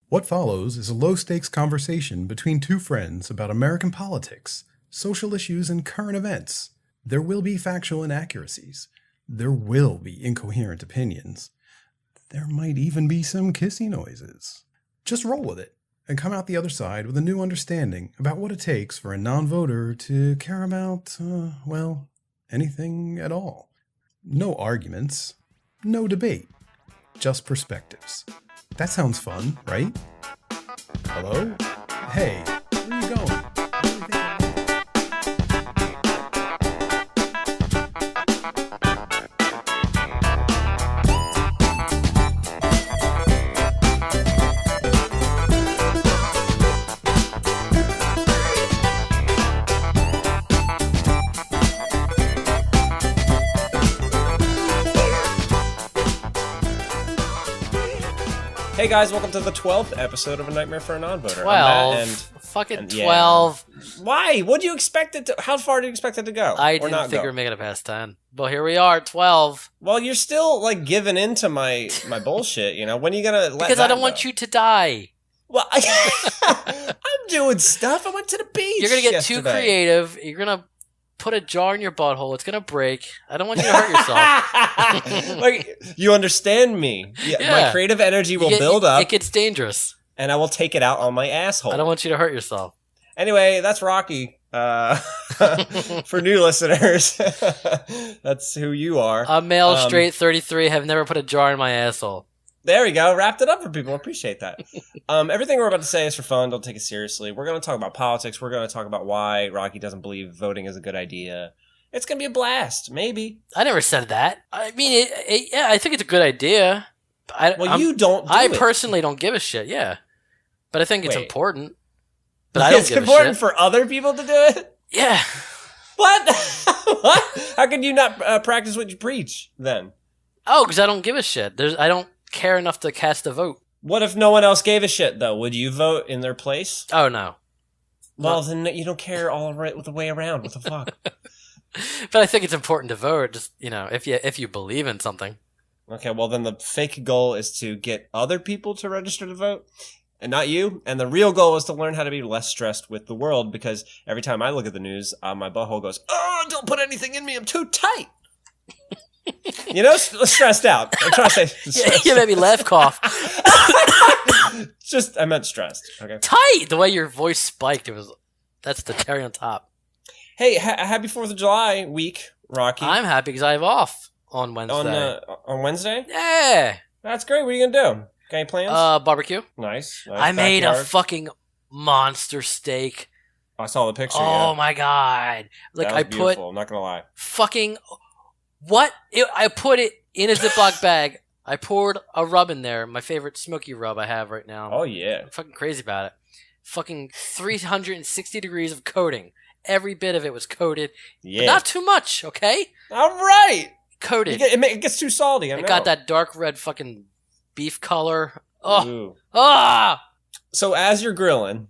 What follows is a low-stakes conversation between two friends about American politics, social issues, and current events. There will be factual inaccuracies. There will be incoherent opinions. There might even be some kissy noises. Just roll with it and come out the other side with a new understanding about what it takes for a non-voter to care about, anything at all. No arguments, no debate, just perspectives. That sounds fun, right? Hello? Hey, where are you going? Hey guys, welcome to the 12th episode of A Nightmare for a Non-Voter. 12? Fucking 12. Why? What do you expect it to... How far do you expect it to go? I didn't figure making it past 10. But here we are, 12. Well, you're still, giving in to my bullshit, you know? When are you gonna let Because I don't want you to die. Well, I'm doing stuff. I went to the beach. You're gonna get too creative. You're gonna put a jar in your butthole. It's gonna break. I don't want you to hurt yourself. You understand me. Yeah. My creative energy will build up. It gets dangerous. And I will take it out on my asshole. I don't want you to hurt yourself. Anyway, that's Rocky. For new listeners, that's who you are. I'm male, straight, 33, have never put a jar in my asshole. There we go. Wrapped it up for people. Appreciate that. Everything we're about to say is for fun. Don't take it seriously. We're going to talk about politics. We're going to talk about why Rocky doesn't believe voting is a good idea. It's going to be a blast. Maybe. I never said that. I mean, yeah, I think it's a good idea. You don't do I it. personally don't give a shit, yeah. But I think it's important. But I don't give a shit. It's important for other people to do it? Yeah. What? What? How can you not practice what you preach, then? Oh, because I don't give a shit. I don't care enough to cast a vote. What if no one else gave a shit, though? Would you vote in their place? Oh, no. Well, then you don't care all right with the way around. What the fuck? But I think it's important to vote, just, if you believe in something. Okay, well, then the fake goal is to get other people to register to vote, and not you. And the real goal is to learn how to be less stressed with the world, because every time I look at the news, my butthole goes, "Oh, don't put anything in me. I'm too tight." Stressed out. I'm trying to say you made me laugh, cough. I meant stressed. Okay. Tight! The way your voice spiked, that's the cherry on top. Hey, happy 4th of July week, Rocky. I'm happy because I have off on Wednesday. On Wednesday? Yeah! That's great. What are you going to do? Got any plans? Barbecue. Nice. I made a fucking monster steak. I saw the picture, Oh my god. That was beautiful, I'm not going to lie. Fucking... What? I put it in a Ziploc bag. I poured a rub in there, my favorite smoky rub I have right now. Oh, yeah. I'm fucking crazy about it. Fucking 360 degrees of coating. Every bit of it was coated. Yeah. But not too much, okay? All right. Coated. It gets too salty, I know. It got that dark red fucking beef color. Oh. Ooh. Ah! So as you're grilling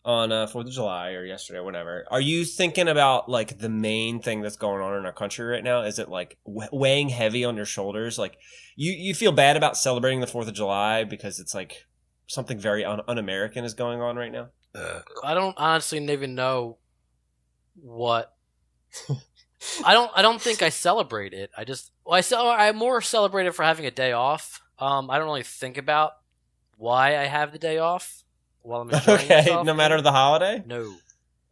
on 4th of July or yesterday or whatever, are you thinking about the main thing that's going on in our country right now? Is it weighing heavy on your shoulders? You feel bad about celebrating the 4th of July because it's something very un-American is going on right now? I don't honestly even know what. I don't think I celebrate it. I more celebrate it for having a day off. I don't really think about why I have the day off. While I'm enjoying myself. No matter the holiday? No.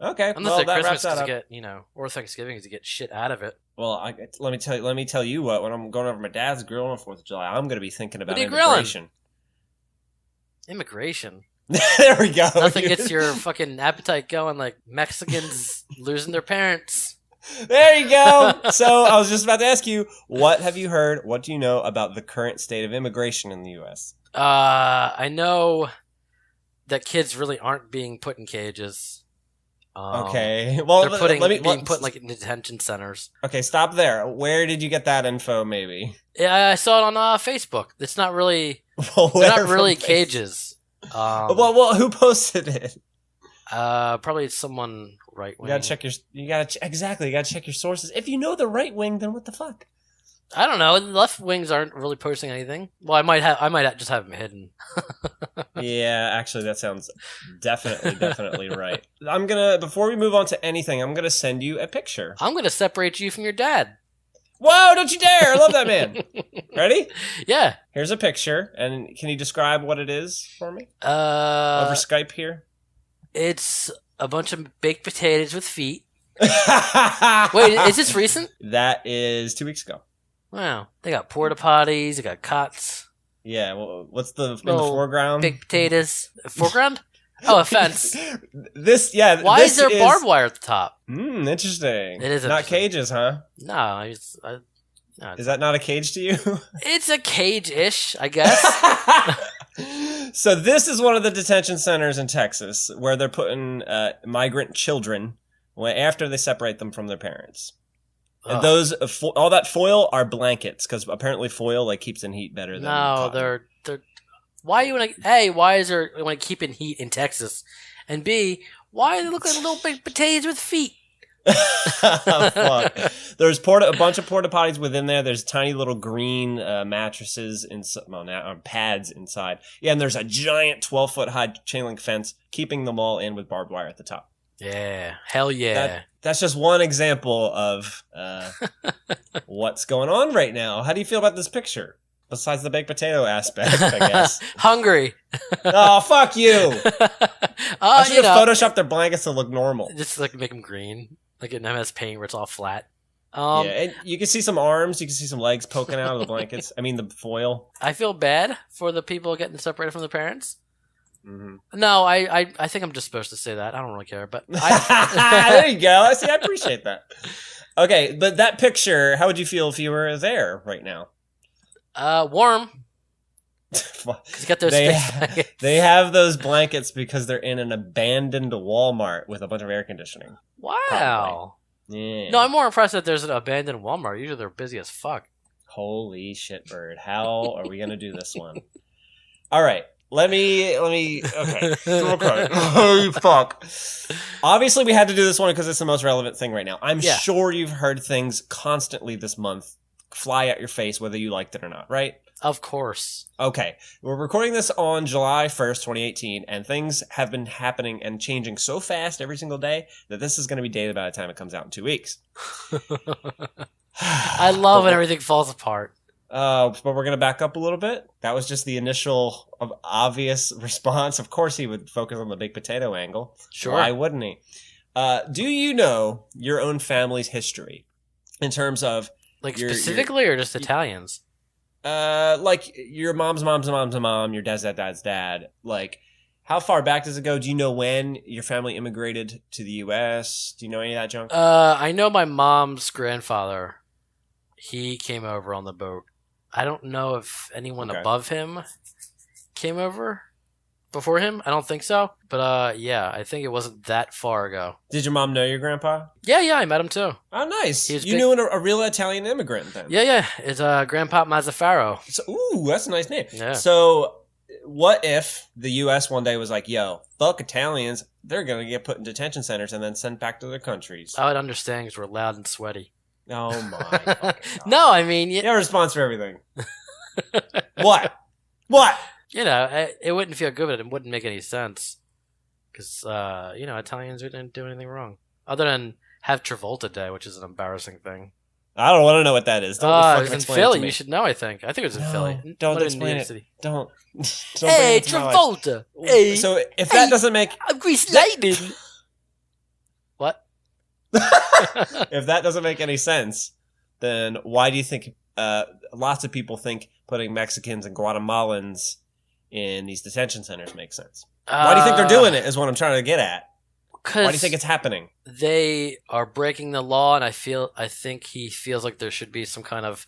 Okay, unless that Christmas wraps that to up. get, or Thanksgiving is to get shit out of it. Well, let me tell you what. When I'm going over my dad's grill on 4th of July, I'm going to be thinking about immigration. Immigration? There we go. Nothing gets your fucking appetite going like Mexicans losing their parents. There you go. So I was just about to ask you, what have you heard? What do you know about the current state of immigration in the U.S.? I know that kids really aren't being put in cages. Okay. Well, they're being put in detention centers. Okay, stop there. Where did you get that info, maybe? Yeah, I saw it on Facebook. It's not really... they're not really cages. Well, who posted it? Probably someone right wing. You gotta check your sources. If you know the right wing, then what the fuck? I don't know. The left wings aren't really posting anything. Well, I might just have them hidden. Yeah, actually, that sounds definitely right. Before we move on to anything, I'm gonna send you a picture. I'm gonna separate you from your dad. Whoa! Don't you dare! I love that man. Ready? Yeah. Here's a picture, and can you describe what it is for me Uh, over Skype here? It's a bunch of baked potatoes with feet. Wait, is this recent? That is 2 weeks ago. Wow. They got porta potties. They got cots. Yeah. Well, what's in the Little foreground? Baked potatoes. Foreground? Oh, a fence. Why is there barbed wire at the top? Interesting. It is not interesting. cages, huh? No, Is that not a cage to you? it's a cage-ish, I guess. So this is one of the detention centers in Texas where they're putting migrant children after they separate them from their parents. And those all that foil are blankets because apparently foil keeps in heat better than cotton. they're. Why you want to? A, why is there want to keep in heat in Texas? And B, why do they look like little big potatoes with feet? Fuck. There's a bunch of porta potties within there. There's tiny little green mattresses pads inside. Yeah, and there's a giant 12-foot high chain link fence keeping them all in with barbed wire at the top. Yeah, hell yeah. That's just one example of what's going on right now. How do you feel about this picture? Besides the baked potato aspect, I guess. Hungry. Oh, fuck you. I should have photoshopped their blankets to look normal. Just make them green. Like in MS Paint where it's all flat. Yeah, and you can see some arms, you can see some legs poking out of the blankets. I mean, the foil. I feel bad for the people getting separated from their parents. Mm-hmm. No, I think I'm just supposed to say that. I don't really care, but there you go. See, I appreciate that. Okay, but that picture, how would you feel if you were there right now? Warm. Because you got those they have those blankets because they're in an abandoned Walmart with a bunch of air conditioning. Wow. Probably. Yeah. No, I'm more impressed that there's an abandoned Walmart. Usually they're busy as fuck. Holy shit, Bird. How are we going to do this one? All right. Let me. Okay. Oh, fuck. Obviously, we had to do this one because it's the most relevant thing right now. I'm sure you've heard things constantly this month fly at your face, whether you liked it or not, right? Of course. Okay. We're recording this on July 1st, 2018, and things have been happening and changing so fast every single day that this is going to be dated by the time it comes out in 2 weeks. I love when everything falls apart. But we're going to back up a little bit. That was just the initial obvious response. Of course he would focus on the baked potato angle. Sure. Why wouldn't he? Do you know your own family's history in terms of... specifically or just Italians? Your mom's mom, your dad's dad. How far back does it go? Do you know when your family immigrated to the U.S.? Do you know any of that junk? I know my mom's grandfather. He came over on the boat. I don't know if anyone above him came over before him. I don't think so. But yeah, I think it wasn't that far ago. Did your mom know your grandpa? Yeah, I met him too. Oh, nice. You knew a real Italian immigrant then? Yeah. It's Grandpa Mazzaferro. So, ooh, that's a nice name. Yeah. So what if the U.S. one day was like, yo, fuck Italians, they're going to get put in detention centers and then sent back to their countries? I would understand because we're loud and sweaty. Oh my God. No, I mean... You have a response for everything. What? It wouldn't feel good, but it wouldn't make any sense. Because, Italians didn't do anything wrong. Other than have Travolta Day, which is an embarrassing thing. I don't want to know what that is. It was in Philly. You should know, I think. I think it was in Philly. Don't explain it. City. Don't Hey, Travolta! Hey, so if that doesn't make... I'm Grease Lightning! What? If that doesn't make any sense, then why do you think lots of people think putting Mexicans and Guatemalans in these detention centers makes sense? Why do you think they're doing it is what I'm trying to get at. Why do you think it's happening? They are breaking the law, and I think he feels like there should be some kind of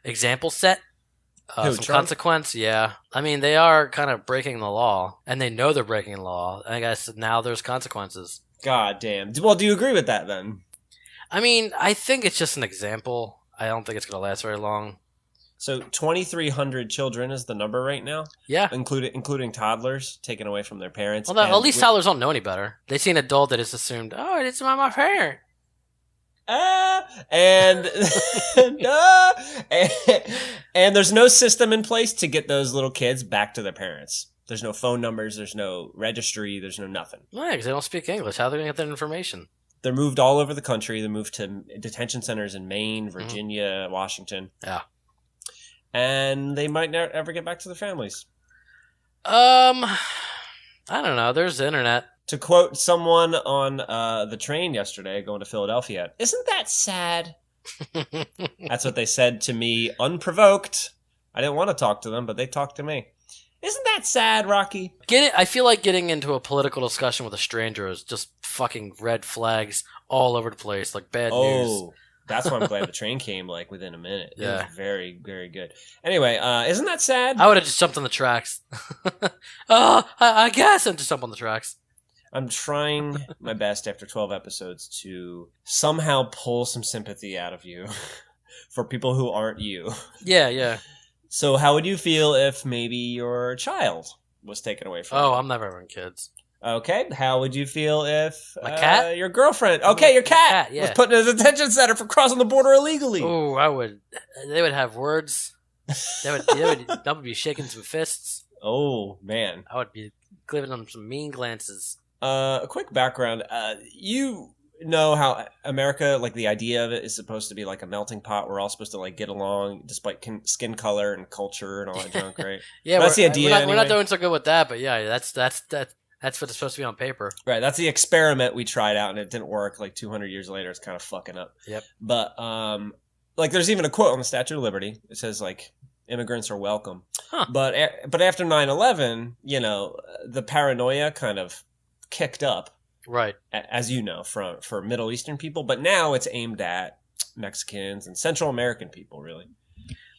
example set. Some consequence, yeah. I mean, they are kind of breaking the law, and they know they're breaking the law. I guess now there's consequences. God damn. Well, do you agree with that then? I mean, I think it's just an example. I don't think it's going to last very long. So 2,300 children is the number right now? Yeah. Including toddlers taken away from their parents. Well, at least toddlers don't know any better. They see an adult that is assumed, oh, it's my parent. and, and there's no system in place to get those little kids back to their parents. There's no phone numbers. There's no registry. There's no nothing. Yeah, because they don't speak English. How are they going to get that information? They're moved all over the country. They moved to detention centers in Maine, Virginia, Washington. Yeah. And they might never ever get back to their families. I don't know. There's the internet. To quote someone on the train yesterday going to Philadelphia, isn't that sad? That's what they said to me unprovoked. I didn't want to talk to them, but they talked to me. Isn't that sad, Rocky? I feel like getting into a political discussion with a stranger is just fucking red flags all over the place, like bad news. That's why I'm glad the train came like within a minute. Yeah. It was very, very good. Anyway, isn't that sad? I would have just jumped on the tracks. I guess and just jump on the tracks. I'm trying my best after 12 episodes to somehow pull some sympathy out of you for people who aren't you. Yeah. So how would you feel if maybe your child was taken away from you? I'm never having kids. Okay. How would you feel if My cat? Your girlfriend? Okay, your cat yeah. was put in a detention center for crossing the border illegally. Oh, I would. They would have words. That would be shaking some fists. Oh man, I would be giving them some mean glances. A quick background. You know how America, like the idea of it is supposed to be like a melting pot. We're all supposed to like get along despite skin color and culture and all that junk, right? Yeah, that's the idea. We're not doing so good with that, but yeah, that's what it's supposed to be on paper. Right. That's the experiment we tried out and it didn't work. Like 200 years later, it's kind of fucking up. Yep. But like there's even a quote on the Statue of Liberty. It says like immigrants are welcome. Huh. But after 9/11, you know, the paranoia kind of kicked up. Right. As you know, for Middle Eastern people, but now it's aimed at Mexicans and Central American people, really.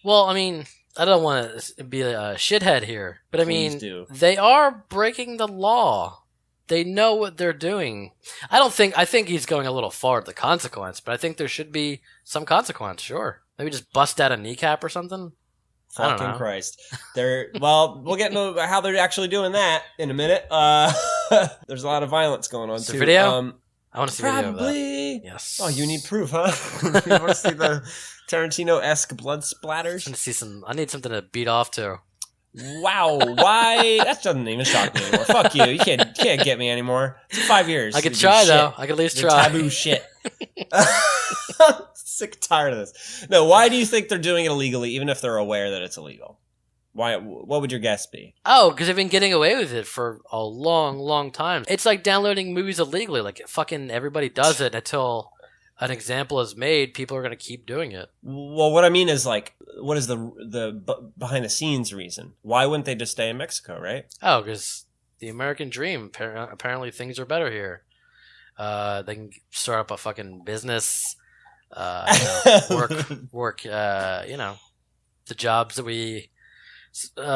Well, I mean, I don't want to be a shithead here, but I Please mean, do. They are breaking the law. They know what they're doing. I think he's going a little far with the consequence, but I think there should be some consequence, sure. Maybe just bust out a kneecap or something. I don't Fucking know. Christ. We'll get into how they're actually doing that in a minute. There's a lot of violence going on, Is too. there video? I want to see video of that. Probably. Yes. Oh, you need proof, huh? You want to see the Tarantino-esque blood splatters? I need something to beat off to. Wow, why? That doesn't even shock me anymore. Fuck you. You can't get me anymore. It's 5 years. I could try, though. I could at least try. Taboo shit. Sick tired of this. No, why do you think they're doing it illegally, even if they're aware that it's illegal? Why? What would your guess be? Oh, because they've been getting away with it for a long, long time. It's like downloading movies illegally. Like, fucking everybody does it until an example is made. People are going to keep doing it. Well, what I mean is, like, what is the behind-the-scenes reason? Why wouldn't they just stay in Mexico, right? Oh, because the American dream. Apparently things are better here. They can start up a fucking business, work, the jobs that we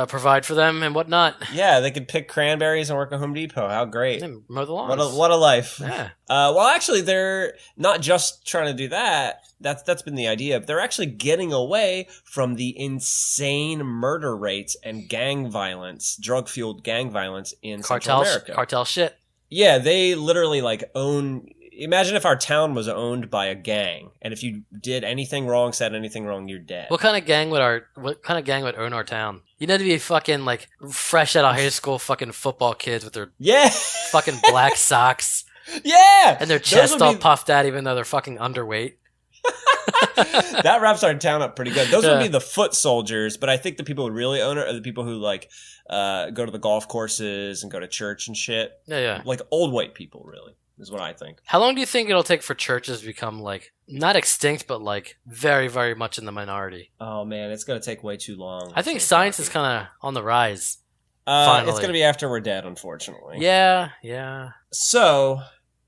provide for them and whatnot. Yeah, they could pick cranberries and work at Home Depot. How great. And mow the lawns. What a life. Yeah. Well, actually, they're not just trying to do that. That's been the idea. But they're actually getting away from the insane murder rates and gang violence, drug-fueled gang violence in Central America. Cartel shit. Yeah, they literally like own. Imagine if our town was owned by a gang, and if you did anything wrong, said anything wrong, you're dead. What kind of gang would own our town? You need to be fucking like fresh out of high school fucking football kids with their fucking black socks. Yeah, and their chest all puffed out, even though they're fucking underweight. That wraps our town up pretty good. Those would be the foot soldiers, but I think the people who really own it are the people who like go to the golf courses and go to church and shit. Yeah. Like old white people, really, is what I think. How long do you think it'll take for churches to become like not extinct, but like very, very much in the minority? Oh man, it's gonna take way too long. I think science is kind of on the rise. It's gonna be after we're dead, unfortunately. Yeah. So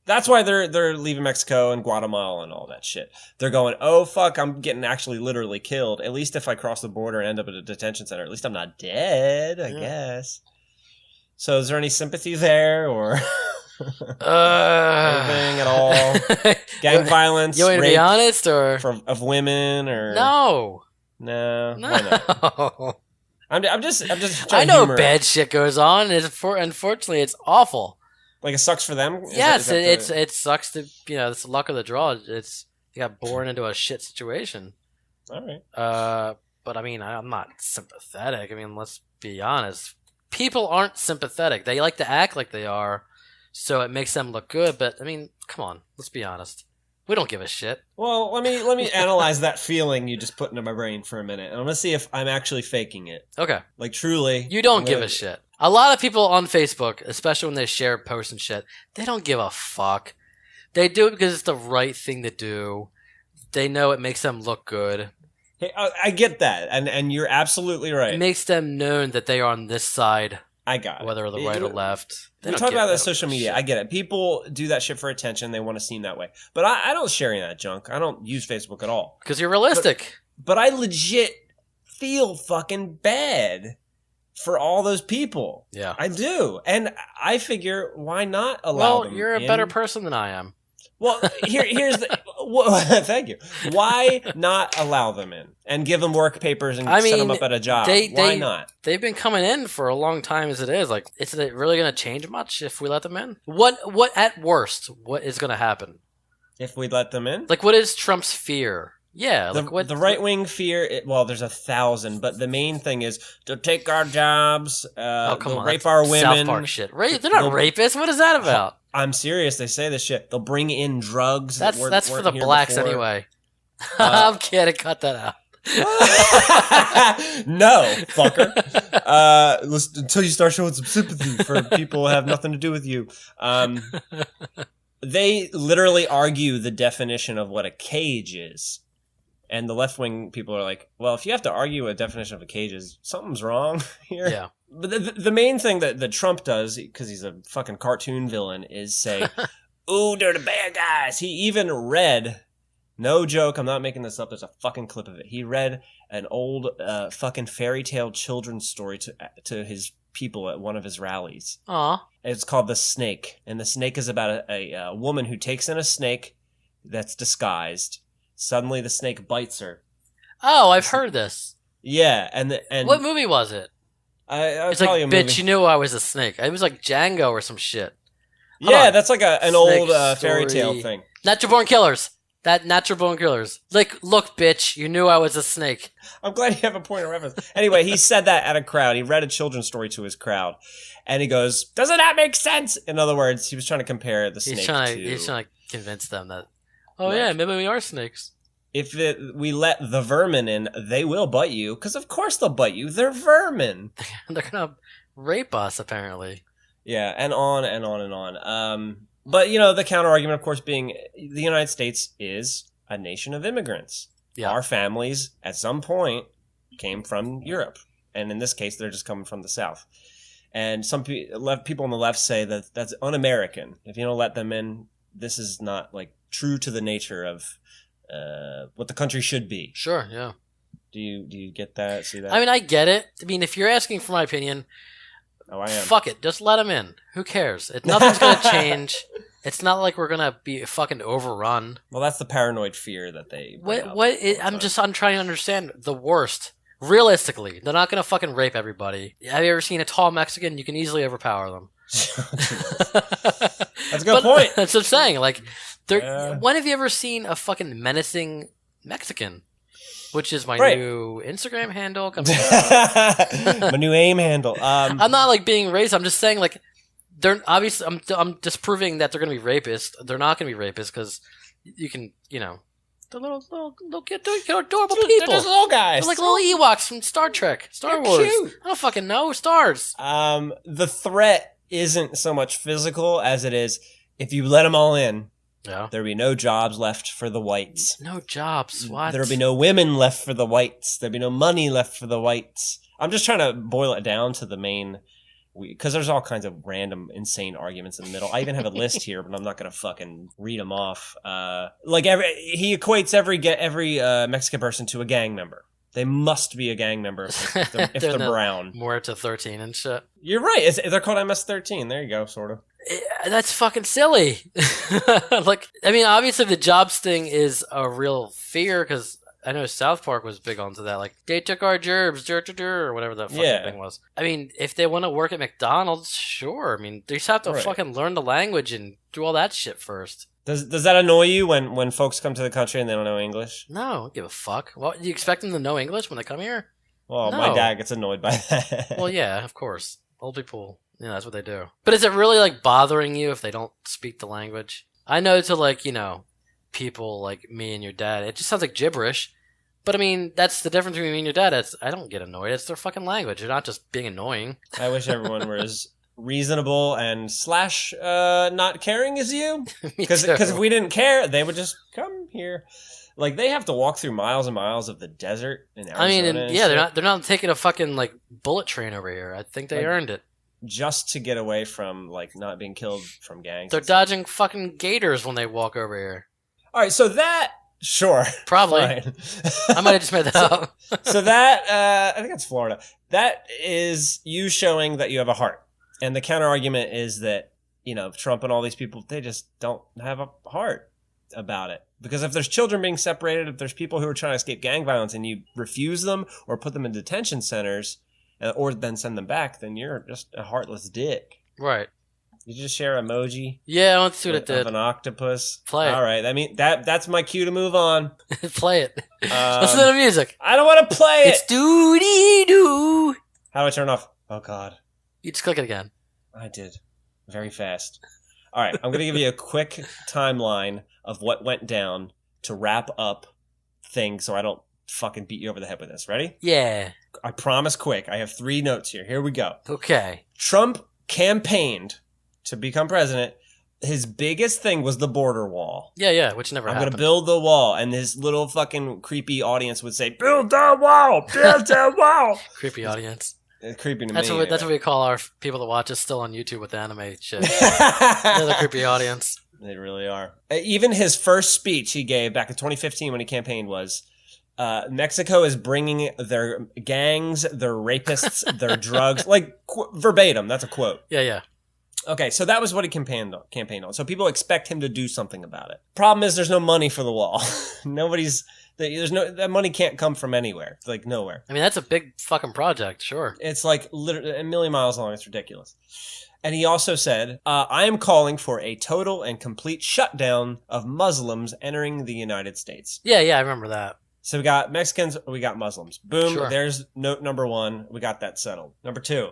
that's why they're leaving Mexico and Guatemala and all that shit. They're going, oh fuck, I'm getting actually literally killed. At least if I cross the border and end up at a detention center, at least I'm not dead, I guess. So is there any sympathy there or anything at all? Gang violence, you want to be honest, or of women, or no? Why not? I'm just I know bad shit goes on. Unfortunately, it's awful. Like it sucks for them. Yes, it sucks to it's the luck of the draw. It's He got born into a shit situation. All right. But I mean, I'm not sympathetic. I mean, let's be honest. People aren't sympathetic. They like to act like they are, so it makes them look good. But I mean, come on, let's be honest. We don't give a shit. Well, let me analyze that feeling you just put into my brain for a minute, and I'm gonna see if I'm actually faking it. Okay. Like truly, You don't give a shit. A lot of people on Facebook, especially when they share posts and shit, they don't give a fuck. They do it because it's the right thing to do. They know it makes them look good. Hey, I get that, and you're absolutely right. It makes them known that they are on this side, I got it. whether the right or left. We talk about that social media. I get it. People do that shit for attention. They want to seem that way. But I don't share any of that junk. I don't use Facebook at all. Because you're realistic. But I legit feel fucking bad for all those people. Yeah. I do. And I figure, why not allow them? Well, you're a better person than I am. Well, here's the... thank you. Why not allow them in and give them work papers and set them up at a job? Why not? They've been coming in for a long time as it is. Like, is it really going to change much if we let them in? What at worst, what is going to happen? If we let them in? Like, what is Trump's fear? Yeah, like what the right-wing fear, well, there's 1,000, but the main thing is to take our jobs, rape our women. South Park shit. They're not rapists. What is that about? I'm serious. They say this shit. They'll bring in drugs. That's for the blacks before. Anyway. I'm kidding. Cut that out. No, fucker. Until you start showing some sympathy for people who have nothing to do with you. They literally argue the definition of what a cage is. And the left-wing people are like, well, if you have to argue a definition of a cage is, something's wrong here. Yeah. But the main thing that Trump does, because he's a fucking cartoon villain, is say, ooh, they're the bad guys. He even read, no joke, I'm not making this up, there's a fucking clip of it. He read an old fucking fairy tale children's story to his people at one of his rallies. Aw. It's called The Snake. And the snake is about a woman who takes in a snake that's disguised. Suddenly the snake bites her. Oh, I've heard this. Yeah, and what movie was it? It's like, a bitch, movie. you knew I was a snake. It was like Django or some shit. Yeah, that's like an Snake old fairy tale story. thing. Natural Born Killers. Natural Born Killers. Like, look, bitch, you knew I was a snake. I'm glad you have a point of reference. Anyway, he said that at a crowd. He read a children's story to his crowd. And he goes, doesn't that make sense? In other words, he was trying to compare the snake He's trying to convince them that, Right. yeah, maybe we are snakes. If we let the vermin in, they will bite you. Because of course they'll bite you. They're vermin. They're going to rape us, apparently. Yeah, and on and on and on. But, the counter-argument, of course, being the United States is a nation of immigrants. Yeah. Our families, at some point, came from Europe. And in this case, they're just coming from the South. And some people on the left say that that's un-American. If you don't let them in, this is not, like, true to the nature of what the country should be. Sure, yeah. Do you get that? See that? I mean, I get it. I mean, if you're asking for my opinion, I am. fuck it. Just let them in. Who cares? Nothing's going to change. It's not like we're going to be fucking overrun. Well, that's the paranoid fear that they... I'm trying to understand the worst. Realistically, they're not going to fucking rape everybody. Have you ever seen a tall Mexican? You can easily overpower them. That's a good point. That's what I'm saying. Like, when have you ever seen a fucking menacing Mexican? Which is my new Instagram handle. My new AIM handle. I'm not like being racist. I'm just saying like they're obviously. I'm disproving that they're going to be rapists. They're not going to be rapists because you can, they're little adorable people. They're just little guys. They're like little Ewoks from Star Trek, Star Wars. Cute. I don't fucking know stars. The threat isn't so much physical as it is if you let them all in. Yeah. There'll be no jobs left for the whites. No jobs. What? There'll be no women left for the whites. There'll be no money left for the whites. I'm just trying to boil it down to the main, because there's all kinds of random, insane arguments in the middle. I even have a list here, but I'm not going to fucking read them off. He equates every Mexican person to a gang member. They must be a gang member if they're brown. More to 13 and shit. You're right. They're called MS-13. There you go, sort of. That's fucking silly. Like, I mean, obviously the jobs thing is a real fear because I know South Park was big onto that. Like, they took our gerbs, or whatever that fucking thing was. I mean, if they want to work at McDonald's, sure. I mean, they just have to fucking learn the language and do all that shit first. Does that annoy you when folks come to the country and they don't know English? No, I don't give a fuck. What, do you expect them to know English when they come here? Well, No. my dad gets annoyed by that. Well, yeah, of course. Old people, yeah, that's what they do. But is it really, like, bothering you if they don't speak the language? I know to, like, people like me and your dad, it just sounds like gibberish. But, I mean, that's the difference between me and your dad. I don't get annoyed. It's their fucking language. They're not just being annoying. I wish everyone were as reasonable and / not caring as you. Because if we didn't care, they would just come here. Like, they have to walk through miles and miles of the desert in Arizona. I mean, yeah, they're not taking a fucking, like, bullet train over here. I think they earned it. Just to get away from, like, not being killed from gangs. They're dodging fucking gators when they walk over here. All right, so that... Sure. Probably. Fine. I might have just made that up. So that, I think that's Florida. That is you showing that you have a heart. And the counter argument is that, Trump and all these people, they just don't have a heart about it. Because if there's children being separated, if there's people who are trying to escape gang violence and you refuse them or put them in detention centers or then send them back, then you're just a heartless dick. Right. Did you just share emoji? Yeah, let's see what it did. Of an octopus. Play it. All right. I mean, that's my cue to move on. Play it. Listen to the music. I don't want to play it. It's doo-dee-doo. How do I turn it off? Oh, God. You just click it again. I did. Very fast. All right. I'm going to give you a quick timeline of what went down to wrap up things so I don't fucking beat you over the head with this. Ready? Yeah. I promise quick. I have 3 notes here. Here we go. Okay. Trump campaigned to become president. His biggest thing was the border wall. Yeah, which never happened. I'm going to build the wall. And his little fucking creepy audience would say, build the wall! Build the wall! Creepy audience. It's creepy to That's me. what we call our people that watch us still on YouTube with the anime shit. They're the creepy audience. They really are. Even his first speech he gave back in 2015 when he campaigned was, Mexico is bringing their gangs, their rapists, their drugs, like verbatim. That's a quote. Yeah. Okay, so that was what he campaigned on. So people expect him to do something about it. Problem is, there's no money for the wall. That money can't come from anywhere. It's like nowhere. I mean, that's a big fucking project, sure. It's like literally a million miles long. It's ridiculous. And he also said, I am calling for a total and complete shutdown of Muslims entering the United States. Yeah, I remember that. So we got Mexicans, we got Muslims. Boom, Sure. There's note number 1. We got that settled. Number 2.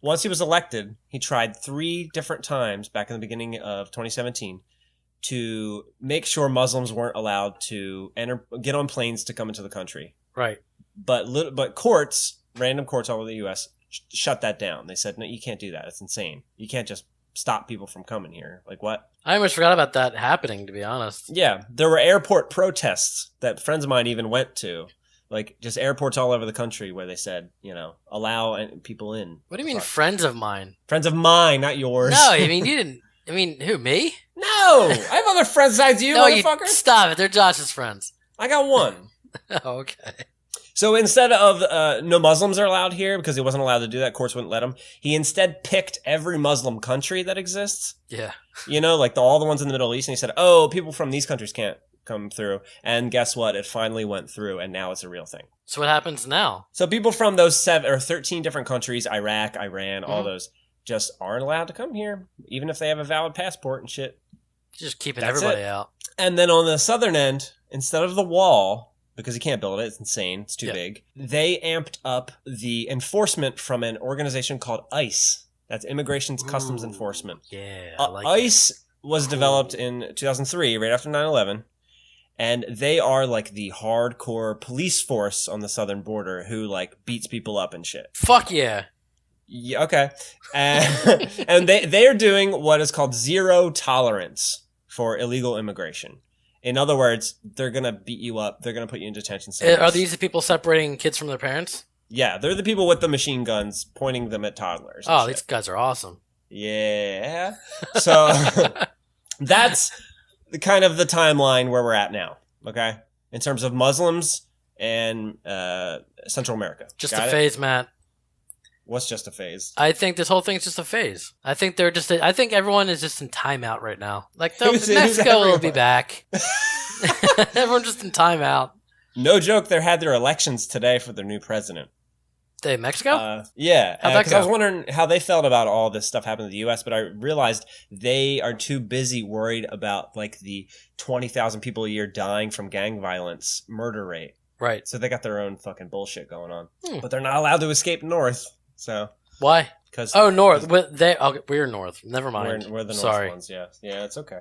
Once he was elected, he tried 3 different times back in the beginning of 2017 to make sure Muslims weren't allowed to get on planes to come into the country. Right. But courts, random courts all over the U.S., shut that down. They said, no, you can't do that. It's insane. You can't just stop people from coming here. Like, what? I almost forgot about that happening, to be honest. Yeah. There were airport protests that friends of mine even went to. Like, just airports all over the country where they said, allow people in. What do you mean, friends of mine? Friends of mine, not yours. No, I mean, you didn't. I mean, who, me? No! I have other friends besides you, no, motherfucker. Stop it. They're Josh's friends. I got 1. Oh, okay. So instead of no Muslims are allowed here, because he wasn't allowed to do that, courts wouldn't let him, he instead picked every Muslim country that exists. Yeah. Like all the ones in the Middle East, and he said, oh, people from these countries can't come through. And guess what? It finally went through, and now it's a real thing. So what happens now? So people from those 13 different countries, Iraq, Iran, all those, just aren't allowed to come here, even if they have a valid passport and shit. Just keeping everybody out. And then on the southern end, instead of the wall, because you can't build it, it's insane, it's too big, they amped up the enforcement from an organization called ICE. That's Immigration's Customs Enforcement. Yeah, ICE was developed in 2003, right after 9/11. And they are like the hardcore police force on the southern border who like beats people up and shit. Fuck yeah. Yeah, okay. And they are doing what is called zero tolerance for illegal immigration. In other words, they're going to beat you up. They're going to put you in detention centers. Are these the people separating kids from their parents? Yeah, they're the people with the machine guns pointing them at toddlers. Oh, these guys are awesome. Yeah. So that's the kind of the timeline where we're at now, okay? In terms of Muslims and Central America. Just a phase, Matt. What's just a phase? I think this whole thing's just a phase. I think I think everyone is just in timeout right now. Like, Mexico will be back. Everyone's just in timeout. No joke, they had their elections today for their new president. Hey, Mexico? Yeah. How'd that Because I was go? wondering how they felt about all this stuff happening in the U.S., but I realized they are too busy worried about like the 20,000 people a year dying from gang violence murder rate. Right. So they got their own fucking bullshit going on. Hmm. But they're not allowed to escape north. So Why? because Oh, north. We're north. Never mind. we're the north Sorry. ones. Yeah, it's okay.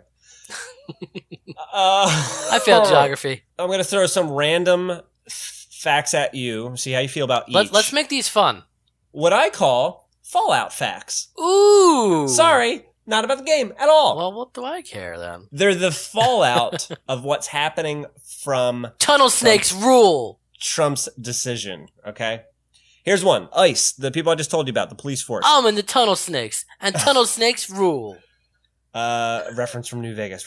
I failed geography. I'm gonna throw some random facts at you. See how you feel about each. Let's make these fun. What I call Fallout facts. Ooh. Sorry, not about the game at all. Well, what do I care then? They're the fallout of what's happening from Tunnel snakes rule. Trump's decision. Okay, here's one. ICE, the people I just told you about, the police force. I'm in the tunnel snakes, and tunnel snakes rule. Reference from New Vegas.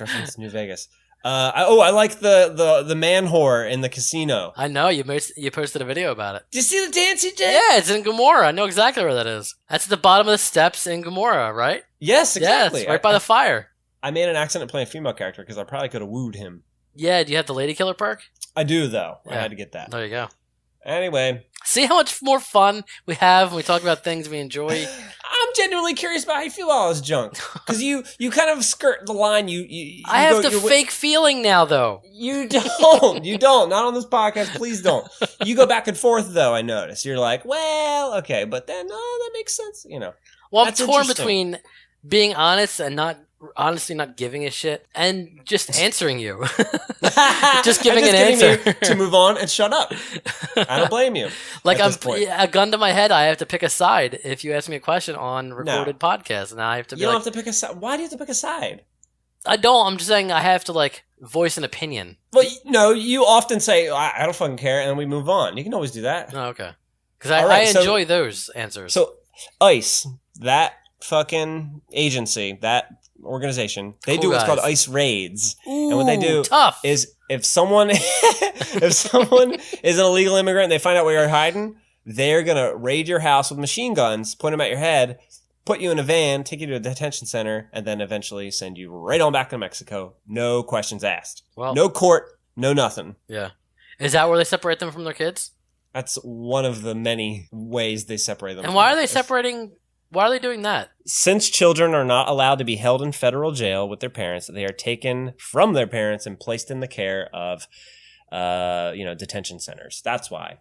I like the man whore in the casino. I know you posted a video about it. Did you see the dance he did? Yeah, it's in Gomorrah. I know exactly where that is. That's at the bottom of the steps in Gomorrah, right? Yes, exactly. Yeah, it's right by the fire. I made an accident playing a female character because I probably could have wooed him. Yeah, do you have the lady killer perk? I do, though. I Yeah. had to get that. There you go. Anyway. See how much more fun we have when we talk about things we enjoy? I'm genuinely curious about how you feel about all this junk. Because you kind of skirt the line. You I have the fake feeling now, though. You don't. You don't. Not on this podcast. Please don't. You go back and forth, though, I notice. You're like, well, okay. But then, that makes sense. You know. Well, I'm That's torn interesting. between being honest and honestly not giving a shit and just answering you. Just giving And an getting answer. me to move on and shut up. I don't blame you. Like at this point. a gun to my head, I have to pick a side if you ask me a question on recorded podcast, and I have to be You don't like, have to pick a side. Why do you have to pick a side? I don't. I'm just saying I have to like voice an opinion. Well, no, you often say, I don't fucking care, and then we move on. You can always do that. Oh, okay. Because All right, I so- enjoy those answers. So, ICE, that fucking agency, that organization, they Cool do what's guys. called ICE raids. Ooh, and what they do tough. is if someone is an illegal immigrant and they find out where you're hiding, they're going to raid your house with machine guns, point them at your head, put you in a van, take you to a detention center, and then eventually send you right on back to Mexico. No questions asked. Well, No court, no nothing. yeah. Is that where they separate them from their kids? That's one of the many ways they separate them. And from why are they others. separating? Why are they doing that? Since children are not allowed to be held in federal jail with their parents, they are taken from their parents and placed in the care of, detention centers. That's why.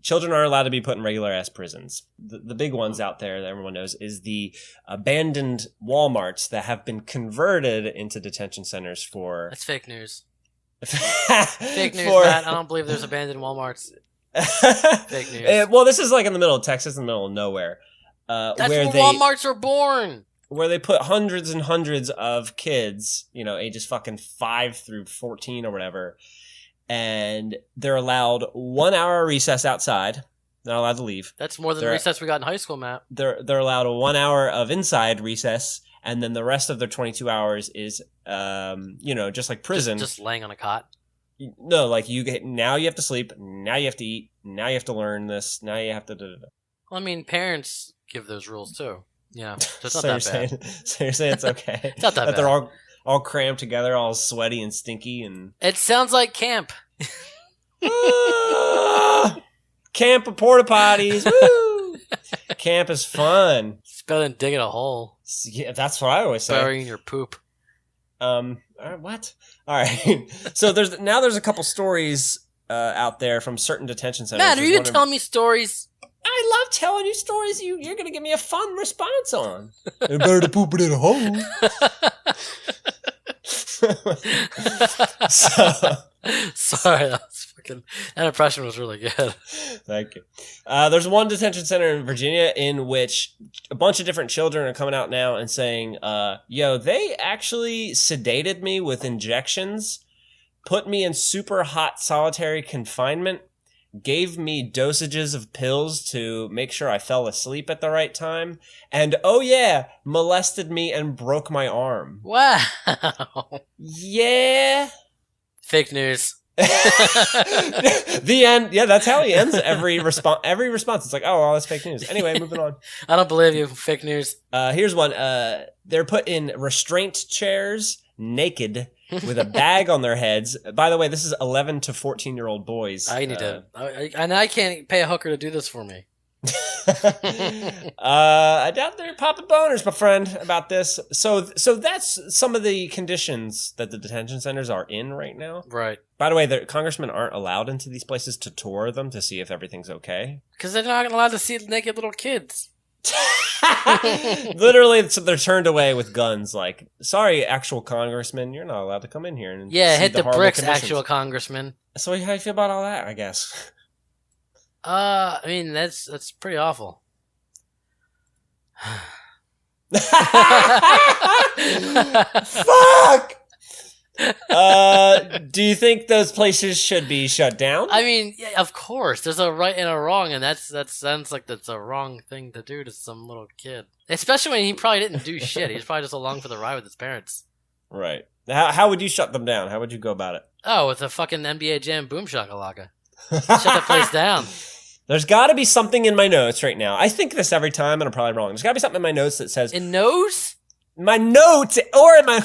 Children are allowed to be put in regular ass prisons. The big ones out there that everyone knows is the abandoned Walmarts that have been converted into detention centers for That's fake news. fake Fake news, Matt. I don't believe there's abandoned Walmarts. Fake news. Well, this is like in the middle of Texas, in the middle of nowhere. That's where Walmarts are born. Where they put hundreds and hundreds of kids, ages fucking 5 through 14 or whatever, and they're allowed 1 hour recess outside. They're not allowed to leave. That's more than the recess we got in high school, Matt. They're allowed a 1 hour of inside recess, and then the rest of their 22 hours is, just like prison. Just laying on a cot. No, like now you have to sleep, now you have to eat, now you have to learn this, now you have to. Well, I mean, parents give those rules too. Yeah, so it's not So that you're bad. so you're saying it's okay? It's not that they're bad. all crammed together, all sweaty and stinky, and It sounds like camp. Camp of porta potties. Woo! Camp is fun. It's better than digging a hole, Yeah, that's what I always say. burying your poop. What? All right. So there's a couple stories out there from certain detention centers. Matt, are you There's one telling me stories? I love telling you stories. You're gonna give me a fun response on. They're better to poop it in a hole. Sorry, that impression was really good. Thank you. There's one detention center in Virginia in which a bunch of different children are coming out now and saying, they actually sedated me with injections, put me in super hot solitary confinement, gave me dosages of pills to make sure I fell asleep at the right time, and molested me and broke my arm. Wow. Yeah. Fake news. The end. Yeah, that's how he ends every response. Every response, it's like, oh, well, that's fake news. Anyway, moving on. I don't believe you. Fake news. Here's one. They're put in restraint chairs, naked, with a bag on their heads. By the way, this is 11 to 14-year-old boys. I need to. And I can't pay a hooker to do this for me. I doubt they're popping boners, my friend, about this. So that's some of the conditions that the detention centers are in right now. Right. By the way, the congressmen aren't allowed into these places to tour them to see if everything's okay. Because they're not allowed to see naked little kids. Literally, so they're turned away with guns. Like, sorry, actual congressman, you're not allowed to come in here. And see hit the horrible bricks, conditions. actual congressman. So how do you feel about all that, I guess? I mean, that's pretty awful. Fuck! Do you think those places should be shut down? I mean, yeah, of course. There's a right and a wrong, and that sounds like that's a wrong thing to do to some little kid. Especially when he probably didn't do shit. He was probably just along for the ride with his parents. Right. How would you shut them down? How would you go about it? Oh, with a fucking NBA Jam Boom Shakalaka. Shut the place down. There's got to be something in my notes right now. I think this every time, and I'm probably wrong. There's got to be something in my notes that says... In nose? My notes, or in my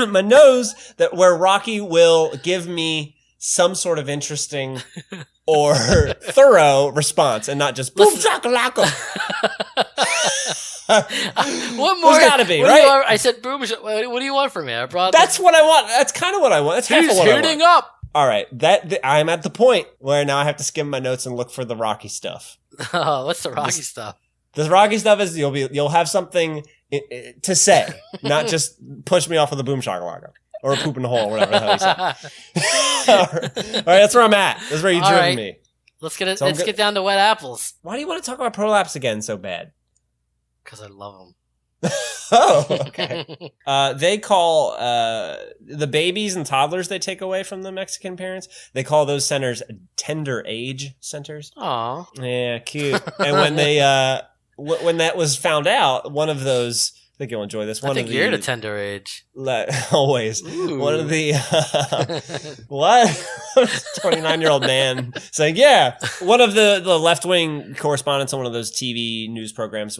my nose, that where Rocky will give me some sort of interesting or thorough response, and not just boom shakalaka. What more? There's got to be, right? I said boom. What do you want from me? I brought. That's what I want. That's kind of what I want. That's half of what I want. Heating up. All right, I'm at the point where now I have to skim my notes and look for the Rocky stuff. Oh, what's the Rocky stuff? The Rocky stuff is you'll have something to say, not just push me off of the boom shakalaka or a poop in the hole, whatever the hell you said. All right, that's where I'm at. That's where you're driven me. Let's get down to wet apples. Why do you want to talk about prolapse again so bad? Because I love them. Oh, okay. They call the babies and toddlers they take away from the Mexican parents, they call those centers tender age centers. Aw. Yeah, cute. And when they when that was found out, one of those, I think you'll enjoy this. I think you're at a tender age. Always. Ooh. One of the what? 29-year-old man saying, yeah. One of the left-wing correspondents on one of those TV news programs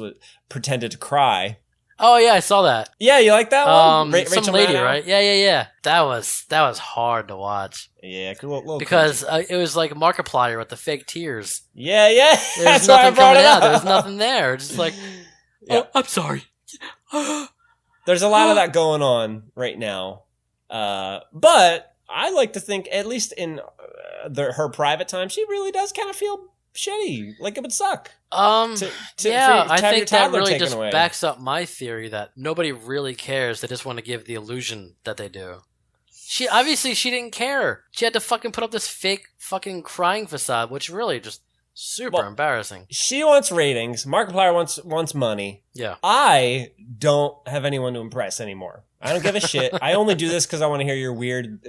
pretended to cry. Oh yeah, I saw that. Yeah, you like that one? Some Rachel lady, Maddow? right? Yeah. That was hard to watch. Yeah, cool. Because it was like Markiplier with the fake tears. Yeah. There That's was why I nothing brought coming it out. up. There was nothing there. Just like, Yeah. I'm sorry. There's a lot of that going on right now. But I like to think, at least in her private time, she really does kind of feel shitty. Like it would suck. I think that really just away. backs up my theory that nobody really cares. They just want to give the illusion that they do. She didn't care. She had to fucking put up this fake fucking crying facade, which really just super embarrassing. She wants ratings. Markiplier wants money. Yeah. I don't have anyone to impress anymore. I don't give a shit. I only do this because I want to hear your weird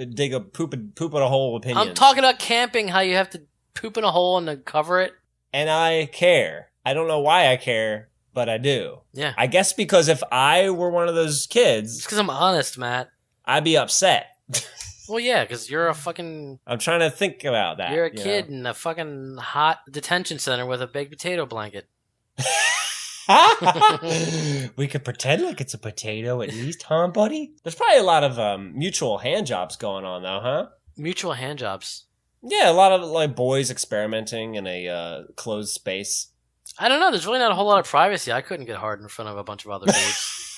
poop in a hole opinions. I'm talking about camping, how you have to poop in a hole and then cover it. And I care. I don't know why I care, but I do. Yeah. I guess because if I were one of those kids... It's because I'm honest, Matt. I'd be upset. Well, yeah, because you're a fucking... I'm trying to think about that. You're a kid in a fucking hot detention center with a baked potato blanket. We could pretend like it's a potato at least, huh, buddy? There's probably a lot of mutual hand jobs going on, though, huh? Mutual hand jobs. Yeah, a lot of like boys experimenting in a closed space. I don't know. There's really not a whole lot of privacy. I couldn't get hard in front of a bunch of other dudes.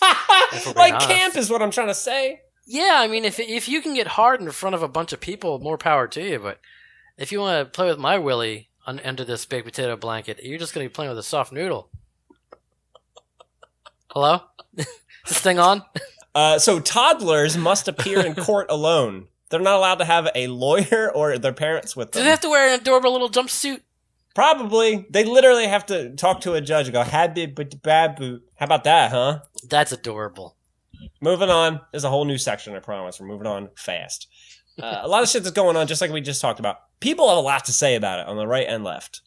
Like honest. Camp is what I'm trying to say. Yeah, I mean, if you can get hard in front of a bunch of people, more power to you. But if you want to play with my willy under this baked potato blanket, you're just going to be playing with a soft noodle. Hello? Is this thing on? So toddlers must appear in court alone. They're not allowed to have a lawyer or their parents with them. Do they have to wear an adorable little jumpsuit? Probably. They literally have to talk to a judge and go, how about that, huh? That's adorable. Moving on. There's a whole new section, I promise. We're moving on fast. A lot of shit that's going on, just like we just talked about. People have a lot to say about it on the right and left.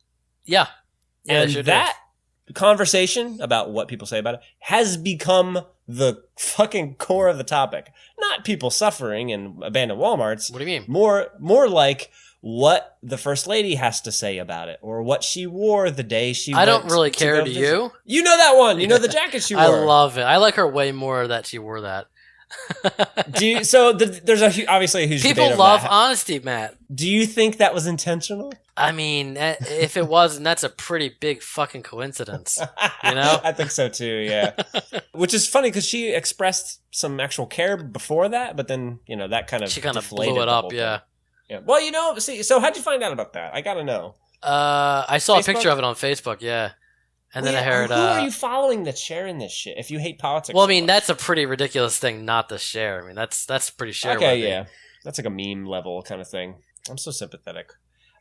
Yeah. And sure that conversation about what people say about it has become the fucking core of the topic. Not people suffering in abandoned Walmarts. What do you mean? More like what the first lady has to say about it, or what she wore the day she I don't really care, do you? You know that one. You know the jacket she wore. I love it. I like her way more that she wore that. There's obviously a huge People debate over love that. honesty, Matt. Do you think that was intentional? I mean, if it wasn't, that's a pretty big fucking coincidence. You know? I think so too, yeah. Which is funny because she expressed some actual care before that, but then, that kind of She kind of deflated blew it the up, whole yeah. thing. Yeah. Well, see, so how'd you find out about that? I gotta know. I saw Facebook? a picture of it on Facebook, yeah. And then I heard... Who are you following that's sharing this shit if you hate politics? Well, I so mean, much? that's a pretty ridiculous thing not to share. I mean, that's pretty share. Okay, yeah. That's like a meme level kind of thing. I'm so sympathetic.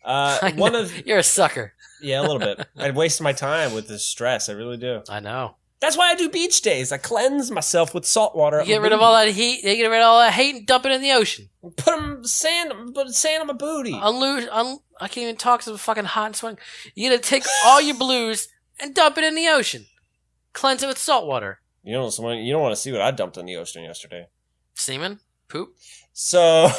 You're a sucker. Yeah, a little bit. I waste my time with this stress. I really do. I know. That's why I do beach days. I cleanse myself with salt water. You get rid of all that heat. You get rid of all that hate and dump it in the ocean. Put sand on my booty. I can't even talk. So fucking hot and sweating. You gotta take all your blues and dump it in the ocean. Cleanse it with salt water. You don't want to see what I dumped in the ocean yesterday. Semen? Poop? So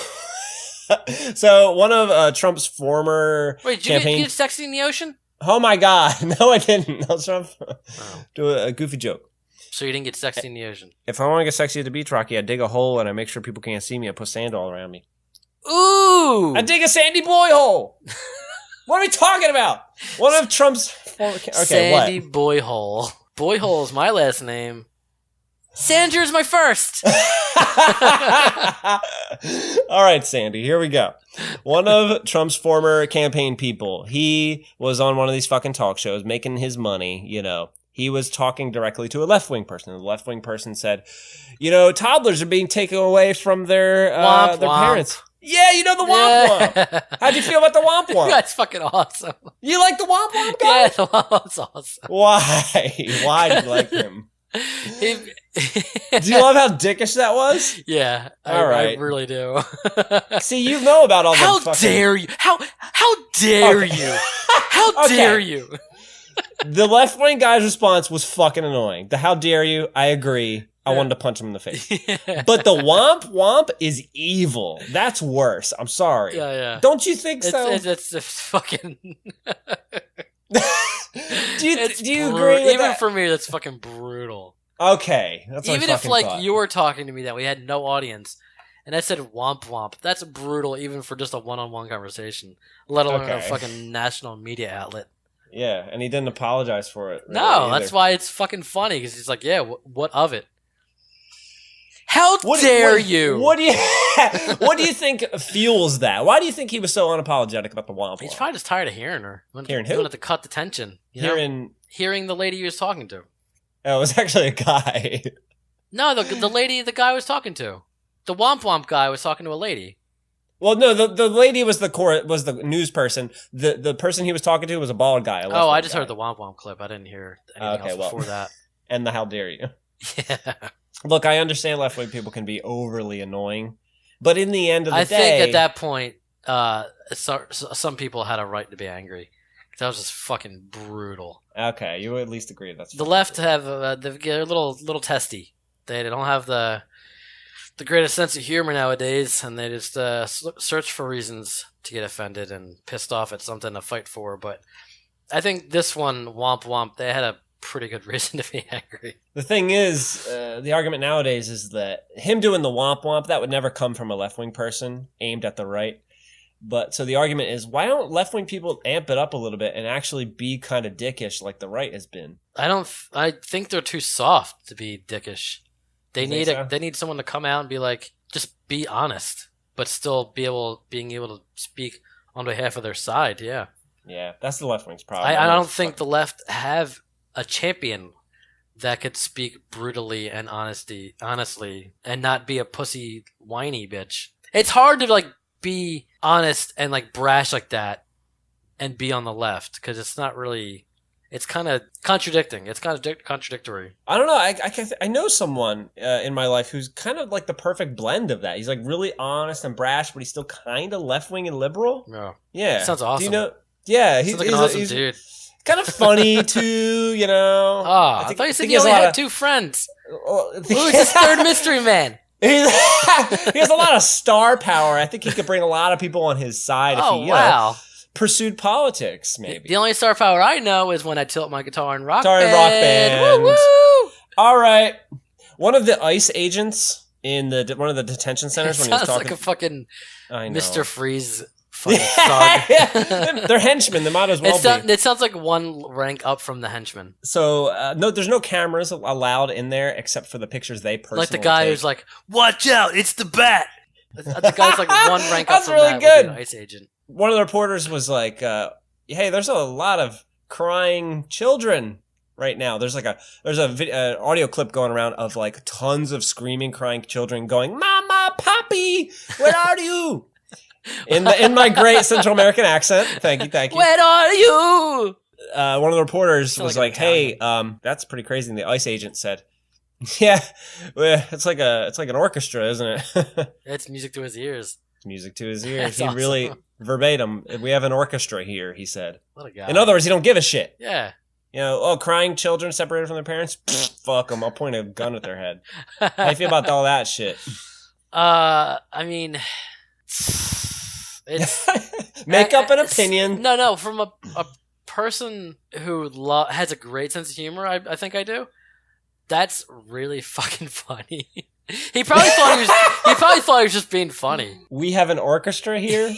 one of Trump's former Wait, did campaign... you get sexy in the ocean? Oh my god, no I didn't. I was trying to do a goofy joke. So you didn't get sexy in the ocean? If I want to get sexy at the beach, Rocky, I dig a hole and I make sure people can't see me. I put sand all around me. Ooh! I dig a sandy boy hole. What are we talking about? One of Trump's former... Okay, Sandy what? Boyhole. Boyhole is my last name. Sandra's my first. All right, Sandy, here we go. One of Trump's former campaign people, he was on one of these fucking talk shows making his money, He was talking directly to a left-wing person. The left-wing person said, toddlers are being taken away from their parents. Yeah, the womp womp. How'd you feel about the womp womp? That's fucking awesome. You like the womp womp guy? Yeah, the womp womp's awesome. Why? Why do you like him? Do you love how dickish that was? Yeah, all right. I really do. See, you know about all how the fucking... dare you? How dare you? How dare you? The left-wing guy's response was fucking annoying. The how dare you, I agree. I wanted to punch him in the face. But the womp is evil. That's worse. I'm sorry. Yeah. Don't you think so? It's fucking... do you agree with Even that? for me, that's fucking brutal. Okay. That's what even I if thought. you were talking to me that we had no audience and I said womp, that's brutal even for just a one-on-one conversation, let alone a fucking national media outlet. Yeah, and he didn't apologize for it. Really No, either. that's why it's fucking funny, because he's like, yeah, what of it? How dare you? What do you think fuels that? Why do you think he was so unapologetic about the womp? He's probably just tired of hearing her. Hearing who? He wanted to cut the tension. Hearing the lady he was talking to. Oh, it was actually a guy. No, the lady the guy was talking to. The womp guy was talking to a lady. Well, no, the lady was the news person. The person he was talking to was a bald guy. I just heard the womp clip. I didn't hear anything else before that. And the how dare you. Yeah. Look, I understand left-wing people can be overly annoying, but in the end of the day... I think at that point, some people had a right to be angry. That was just fucking brutal. Okay, you at least agree that's... The left have they're a little testy. They don't have the greatest sense of humor nowadays, and they just search for reasons to get offended and pissed off at something to fight for. But I think this one, womp, they had a pretty good reason to be angry. The thing is, the argument nowadays is that him doing the womp, that would never come from a left-wing person aimed at the right. But so the argument is, why don't left-wing people amp it up a little bit and actually be kind of dickish like the right has been? I think they're too soft to be dickish. They need someone to come out and be like, just be honest, but still being able to speak on behalf of their side. Yeah. Yeah, that's the left-wing's problem. I don't think the left have a champion that could speak brutally and honestly and not be a pussy whiny bitch. It's hard to be honest and brash like that and be on the left, because it's not really, it's kind of contradicting. It's kind of contradictory. I don't know. I know someone in my life who's kind of like the perfect blend of that. He's really honest and brash, but he's still kind of left-wing and liberal. No. Yeah. Sounds awesome. Do you know? Yeah. Sounds like an awesome dude. Kind of funny too, Oh, I thought you said you only had two friends. Who's this third mystery man? He has a lot of star power. I think he could bring a lot of people on his side if he pursued politics, maybe. The only star power I know is when I tilt my guitar and rock band. Woo-woo! All right. One of the ICE agents in one of the detention centers It when he was sounds talking. like a fucking I know. Mr. Freeze fucking thug. They're henchmen. They might as well be. It sounds like one rank up from the henchmen. So no, there's no cameras allowed in there except for the pictures they personally Like the guy take. who's like, "Watch out, it's the bat." The guy's like one rank up That's from really that. good. Would be an ICE agent. One of the reporters was like, "Hey, there's a lot of crying children right now. There's like an audio clip going around of like tons of screaming, crying children going, 'Mama, Papi, where are you?'" in my great Central American accent. Thank you. Where are you? One of the reporters was like like, "Hey, that's pretty crazy." And the ICE agent said, "Yeah, well, it's like an orchestra, isn't it?" It's music to his ears. Music to his ears. That's He awesome. really verbatim. "We have an orchestra here," he said. What a guy. In other words, he don't give a shit. Yeah. You know, crying children separated from their parents? Pfft, fuck them. I'll point a gun at their head. How do you feel about all that shit? I mean, it's Make up an opinion. No, from a person who has a great sense of humor, I think I do. That's really fucking funny. He probably thought he was just being funny. We have an orchestra here.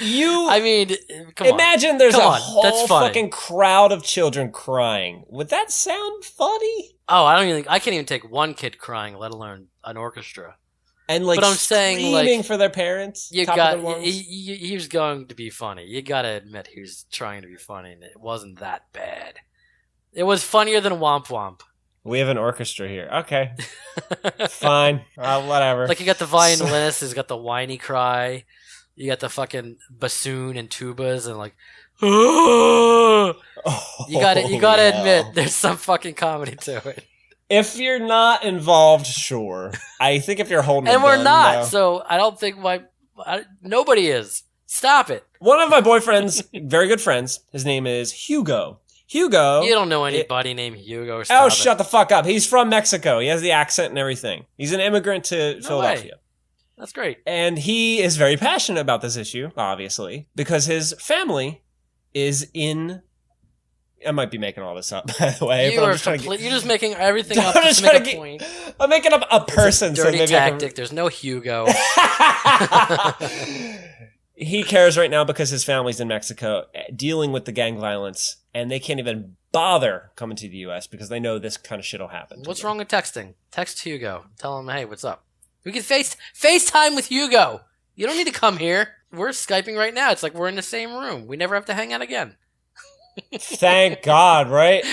I mean, come imagine there's Come a on, that's whole funny. fucking crowd of children crying. Would that sound funny? Oh, I can't even take one kid crying, let alone an orchestra. And like But I'm saying, screaming like, for their parents. You top got of their lungs? he was going to be funny. You got to admit he was trying to be funny, and it wasn't that bad. It was funnier than Womp Womp. We have an orchestra here. Okay, fine, whatever. Like you got the violinist, who's got the whiny cry. You got the fucking bassoon and tubas, and like, you got to admit, there's some fucking comedy to it. If you're not involved, sure. I think if you're holding, And a we're gun, not, no. so I don't think nobody is. Stop it. One of my boyfriend's very good friends. His name is Hugo. Hugo. You don't know anybody named Hugo. Or Oh, shut the fuck up. He's from Mexico. He has the accent and everything. He's an immigrant to Philadelphia. That's great. And he is very passionate about this issue, obviously, because his family is in... I might be making all this up, by the way. You're just making everything up I'm just just to make trying a to point. I'm making up a person. It's a dirty so maybe tactic. There's no Hugo. He cares right now because his family's in Mexico dealing with the gang violence, and they can't even bother coming to the U.S. because they know this kind of shit will happen. What's wrong with texting? Text Hugo. Tell him, hey, what's up? We can FaceTime with Hugo. You don't need to come here. We're Skyping right now. It's like we're in the same room. We never have to hang out again. Thank God, right?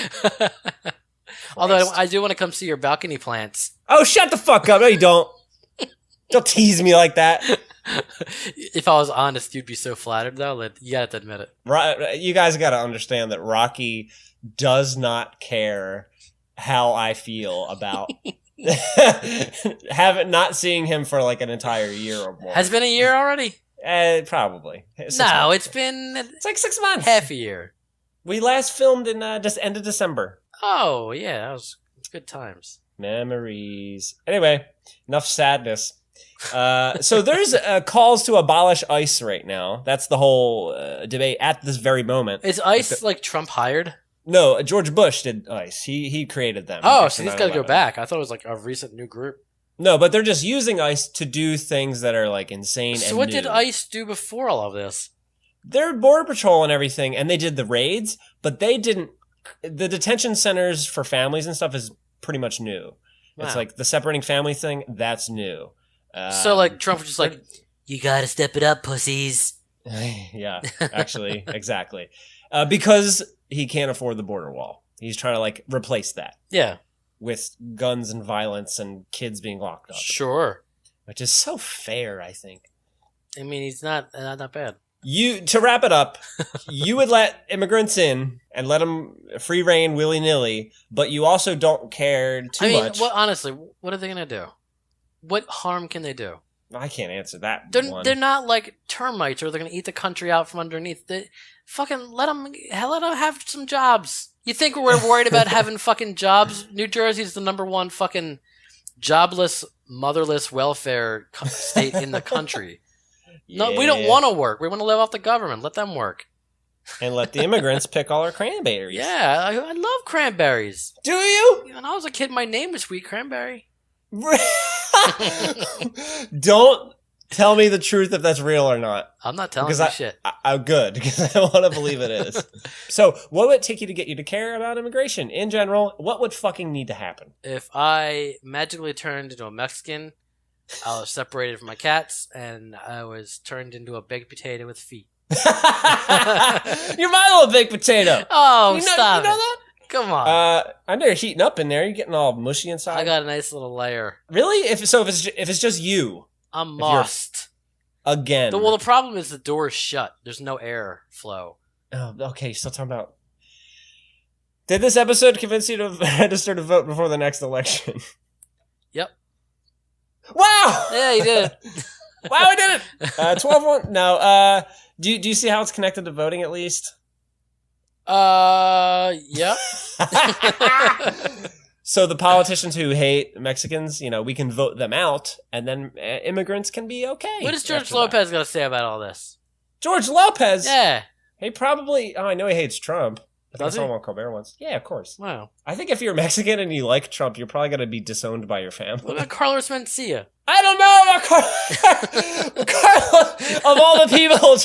Although I do want to come see your balcony plants. Oh, shut the fuck up. No, you don't. Don't tease me like that. If I was honest, you'd be so flattered, though. You got to admit it. You guys got to understand that Rocky does not care how I feel about not seeing him for like an entire year or more. Has it been a year already? Probably. It's like 6 months. Half a year. We last filmed in just end of December. Oh, yeah. That was good times. Memories. Anyway, enough sadness. So there's calls to abolish ICE right now. That's the whole debate at this very moment. Is ICE like Trump hired? No, George Bush did ICE. He created them. Oh, so he's got to go back. I thought it was like a recent new group. No, but they're just using ICE to do things that are like insane. So and what new. did ICE do before all of this? They're border patrol and everything, and they did the raids, but they didn't. The detention centers for families and stuff is pretty much new. Wow. It's like the separating family thing. That's new. So like Trump was just like, you got to step it up, pussies. Yeah, actually, exactly. Because he can't afford the border wall. He's trying to like replace that. Yeah. With guns and violence and kids being locked up. Sure. Which is so fair, I think. I mean, he's not bad. To wrap it up, you would let immigrants in and let them free reign willy-nilly, but you also don't care too much. Well, honestly, what are they going to do? What harm can they do? I can't answer that. They're not like termites, or they're going to eat the country out from underneath. They fucking let them have some jobs. You think we're worried about having fucking jobs? New Jersey's the #1 fucking jobless, motherless welfare state in the country. No, we don't want to work. We want to live off the government. Let them work. And let the immigrants pick all our cranberries. Yeah, I love cranberries. Do you? When I was a kid, my name was Sweet Cranberry. Don't tell me the truth if that's real or not. I'm not telling you shit. I'm good, because I want to believe it is. So, what would it take you to get you to care about immigration? In general, what would fucking need to happen? If I magically turned into a Mexican, I was separated from my cats, and I was turned into a baked potato with feet. You're my little baked potato. Oh, stop You know it. that? Come on. I know you're heating up in there. You're getting all mushy inside. I got a nice little layer. Really? If it's just you I'm mossed. again. Well, the problem is the door is shut. There's no air flow. Oh, okay. You're still talking about. Did this episode convince you to register to vote before the next election? Yep. Wow! Yeah, you did it. Wow, I did it! 12-1. No, do you see how it's connected to voting at least? Yep. So the politicians who hate Mexicans, we can vote them out, and then immigrants can be okay. What does George after Lopez that. got to say about all this? George Lopez? Yeah. He probably... Oh, I know he hates Trump. I think I Does saw he? him on Colbert once. Yeah, of course. Wow. I think if you're Mexican and you like Trump, you're probably going to be disowned by your family. What about Carlos Mencia? I don't know about Carlos. Of all the people I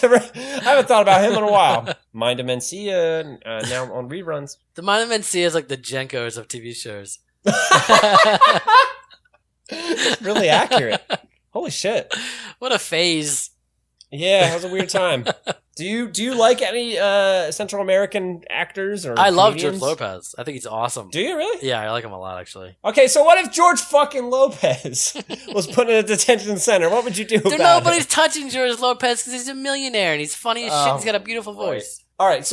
haven't thought about him in a while. Mind of Mencia, now on reruns. The Mind of Mencia is like the Jenkos of TV shows. Really accurate. Holy shit. What a phase. Yeah, it was a weird time. Do you like any Central American actors or I love comedians? George Lopez. I think he's awesome. Do you really? Yeah, I like him a lot, actually. Okay, so what if George fucking Lopez was put in a detention center? What would you do about Nobody's it? touching George Lopez because he's a millionaire and he's funny as shit. He's got a beautiful voice. All right,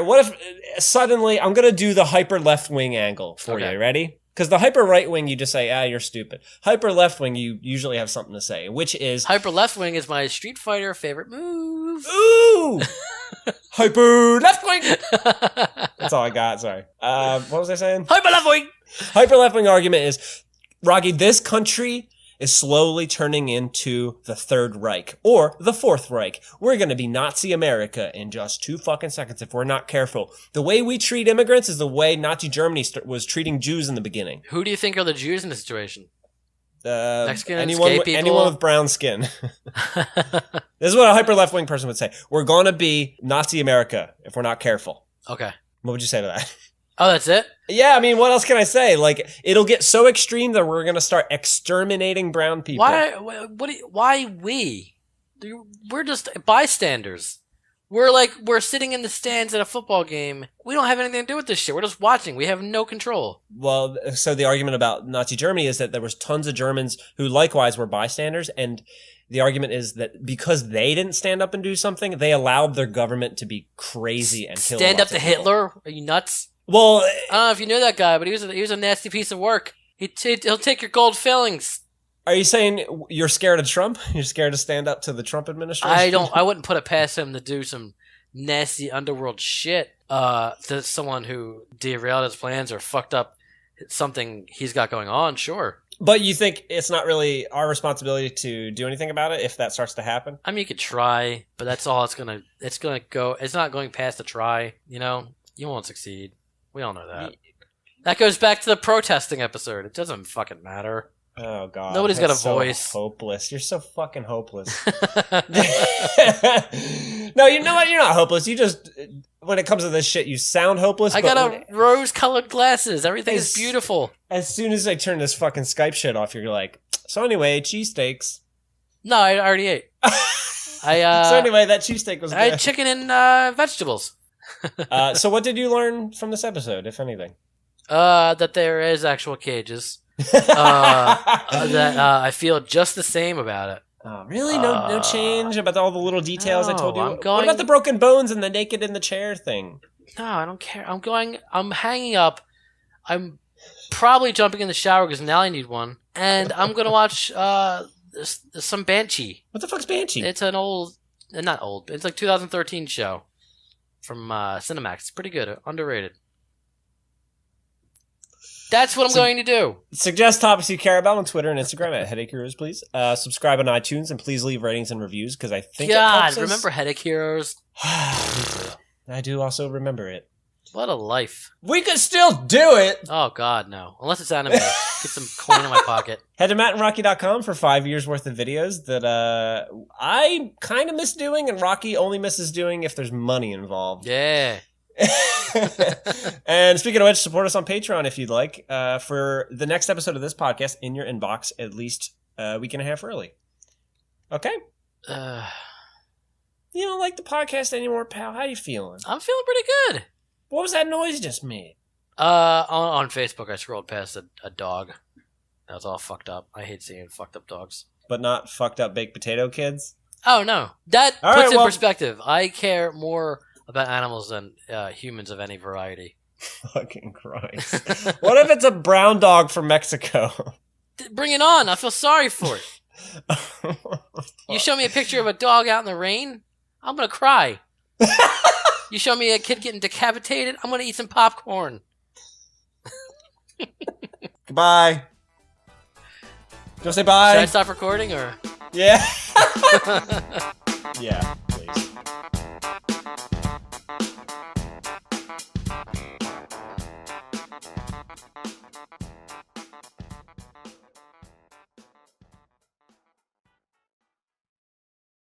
what if suddenly I'm going to do the hyper left wing angle for Okay. you. Ready? Because the hyper right wing, you just say, you're stupid. Hyper left wing, you usually have something to say, which is... Hyper left wing is my Street Fighter favorite move. Ooh! Hyper left wing! That's all I got, sorry. What was I saying? Hyper left wing! Hyper left wing argument is, Rocky, this country is slowly turning into the Third Reich or the Fourth Reich. We're going to be Nazi America in just 2 fucking seconds if we're not careful. The way we treat immigrants is the way Nazi Germany was treating Jews in the beginning. Who do you think are the Jews in the situation? Mexicans, anyone, gay people? anyone with brown skin. This is what a hyper left wing person would say. We're going to be Nazi America if we're not careful. Okay. What would you say to that? Oh, that's it? Yeah, I mean, what else can I say? Like, it'll get so extreme that we're going to start exterminating brown people. Why we? We're just bystanders. We're sitting in the stands at a football game. We don't have anything to do with this shit. We're just watching. We have no control. Well, so the argument about Nazi Germany is that there was tons of Germans who likewise were bystanders, and the argument is that because they didn't stand up and do something, they allowed their government to be crazy and kill Stand up lots to of people. Hitler? Are you nuts? Well, I don't know if you knew that guy, but he was a nasty piece of work. He'll take your gold fillings. are you saying you're scared of Trump? You're scared to stand up to the Trump administration? I wouldn't put it past him to do some nasty underworld shit to someone who derailed his plans or fucked up something he's got going on. Sure. But you think it's not really our responsibility to do anything about it if that starts to happen? I mean, you could try, but that's all it's gonna go. It's not going past the try. You won't succeed. We all know that. That goes back to the protesting episode. It doesn't fucking matter. Oh god, Nobody's got a that's so voice. Hopeless. You're so fucking hopeless. No, you know what? You're not hopeless. You just, when it comes to this shit, you sound hopeless. I but got rose-colored glasses. Everything is As- beautiful. as soon as I turn this fucking Skype shit off, you're like, so anyway, cheesesteaks. No, I already ate. So anyway, that cheesesteak was I had good. chicken and vegetables. So what did you learn from this episode, if anything? That there is actual cages. That I feel just the same about it. Oh, really? No change about all the little details I told you? No, What about the broken bones and the naked in the chair thing? No, I don't care. I'm hanging up. I'm probably jumping in the shower because now I need one. And I'm going to watch some Banshee. What the fuck's Banshee? It's an not old, it's like 2013 show from Cinemax. It's pretty good. Underrated. That's what I'm going to do. Suggest topics you care about on Twitter and Instagram at Headache Heroes, please. Subscribe on iTunes and please leave ratings and reviews because I think it God, helps us. remember Headache Heroes? I do also remember it. What a life. We could still do it. Oh, God, no. Unless it's anime. Get some coin in my pocket. Head to mattandrocky.com for 5 years worth of videos that I kind of miss doing, and Rocky only misses doing if there's money involved. Yeah. And speaking of which, support us on Patreon if you'd like. For the next episode of this podcast in your inbox at least a week and a half early. Okay? You don't like the podcast anymore, pal? How you feeling? I'm feeling pretty good. What was that noise you just made? On Facebook, I scrolled past a dog. That was all fucked up. I hate seeing fucked up dogs. But not fucked up baked potato kids? Oh, no. That All puts right, in perspective. I care more about animals than humans of any variety. Fucking Christ. What if it's a brown dog from Mexico? Bring it on. I feel sorry for it. You show me a picture of a dog out in the rain, I'm going to cry. You show me a kid getting decapitated, I'm going to eat some popcorn. Goodbye. You want to say bye? Should I stop recording or? Yeah. Yeah, please.